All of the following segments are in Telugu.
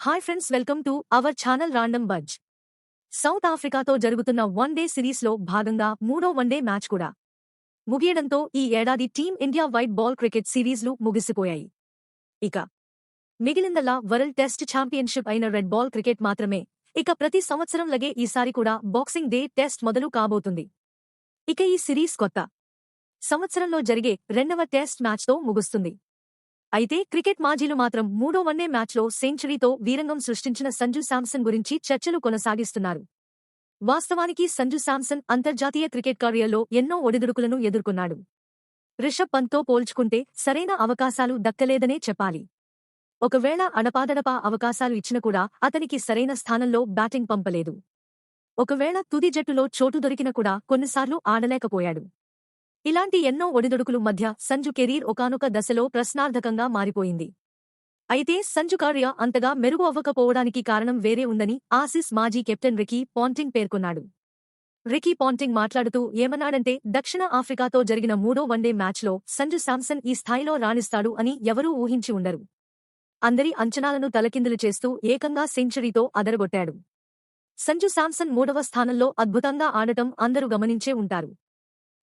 Hi friends, welcome to our channel random buzz. South ఆఫ్రికాతో జరుగుతున్న వన్డే సిరీస్లో భాగంగా మూడో వన్డే మ్యాచ్ కూడా ముగియడంతో ఈ ఏడాది team India white ball cricket సిరీస్లు ముగిసిపోయాయి. ఇక మిగిలిందల్లా వరల్డ్ టెస్ట్ ఛాంపియన్షిప్ అయిన రెడ్ బాల్ క్రికెట్ మాత్రమే. ఇక ప్రతి సంవత్సరం లగే ఈసారి కూడా బాక్సింగ్ డే టెస్ట్ మొదలు కాబోతుంది. ఇక ఈ సిరీస్ కొత్త సంవత్సరంలో జరిగే రెండవ టెస్ట్ మ్యాచ్తో ముగుస్తుంది. అయితే క్రికెట్ మాజీలు మాత్రం మూడో వన్డే మ్యాచ్లో సెంచరీతో వీరంగం సృష్టించిన సంజు శాంసన్ గురించి చర్చలు కొనసాగిస్తున్నారు. వాస్తవానికి సంజు శాంసన్ అంతర్జాతీయ క్రికెట్ కెరీర్లో ఎన్నో ఒడిదుడుకులను ఎదుర్కొన్నాడు. రిషబ్ పంత్తో పోల్చుకుంటే సరైన అవకాశాలు దక్కలేదనే చెప్పాలి. ఒకవేళ అడపాదడపా అవకాశాలు ఇచ్చినా కూడా అతనికి సరైన స్థానంలో బ్యాటింగ్ పంపలేదు. ఒకవేళ తుది జట్టులో చోటు దొరికినా కూడా కొన్నిసార్లు ఆడలేకపోయాడు. ఇలాంటి ఎన్నో ఒడిదుడుకులు మధ్య సంజు కెరీర్ ఒకానొక దశలో ప్రశ్నార్థకంగా మారిపోయింది. అయితే సంజు కెరీర్ అంతగా మెరుగు అవ్వకపోవడానికి కారణం వేరే ఉందని ఆసీస్ మాజీ కెప్టెన్ రికీ పాంటింగ్ పేర్కొన్నాడు. రికీ పాంటింగ్ మాట్లాడుతూ ఏమన్నాడంటే, దక్షిణ ఆఫ్రికాతో జరిగిన మూడో వన్డే మ్యాచ్లో సంజు శాంసన్ ఈ స్థాయిలో రాణిస్తాడు అని ఎవరూ ఊహించి ఉండరు. అందరి అంచనాలను తలకిందులు చేస్తూ ఏకంగా సెంచరీతో అదరగొట్టాడు. సంజు శాంసన్ మూడవ స్థానంలో అద్భుతంగా ఆడటం అందరూ గమనించే ఉంటారు.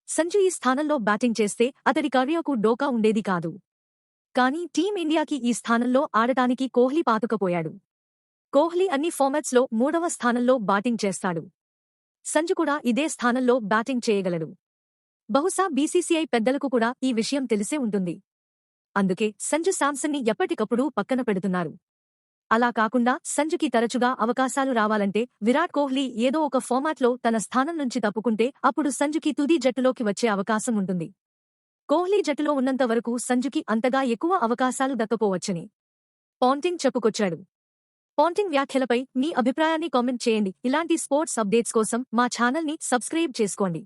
సంజు ఈ స్థానంలో బ్యాటింగ్ చేస్తే అతడి కెరీర్కు డోకా ఉండేది కాదు. కానీ టీమిండియాకి ఈ స్థానంలో ఆడటానికి కోహ్లీ పాతుకపోయాడు. కోహ్లీ అన్ని ఫార్మాట్స్లో మూడవ స్థానంలో బ్యాటింగ్ చేస్తాడు. సంజు కూడా ఇదే స్థానంలో బ్యాటింగ్ చేయగలడు. బహుశా బీసీసీఐ పెద్దలకు కూడా ఈ విషయం తెలిసే ఉంటుంది. అందుకే సంజు శాంసన్ని ఎప్పటికప్పుడు పక్కన పెడుతున్నారు. అలా కాకుండా సంజుకి తరచుగా అవకాశాలు రావాలంటే విరాట్ కోహ్లీ ఏదో ఒక ఫార్మాట్లో తన స్థానం నుంచి తప్పుకుంటే అప్పుడు సంజుకి తుది జట్టులోకి వచ్చే అవకాశం ఉంటుంది. కోహ్లీ జట్టులో ఉన్నంత వరకు సంజుకి అంతగా ఎక్కువ అవకాశాలు దక్కపోవచ్చని పాంటింగ్ చెప్పుకొచ్చాడు. పాంటింగ్ వ్యాఖ్యలపై మీ అభిప్రాయాన్ని కామెంట్ చేయండి. ఇలాంటి స్పోర్ట్స్ అప్డేట్స్ కోసం మా ఛానల్ని సబ్స్క్రైబ్ చేసుకోండి.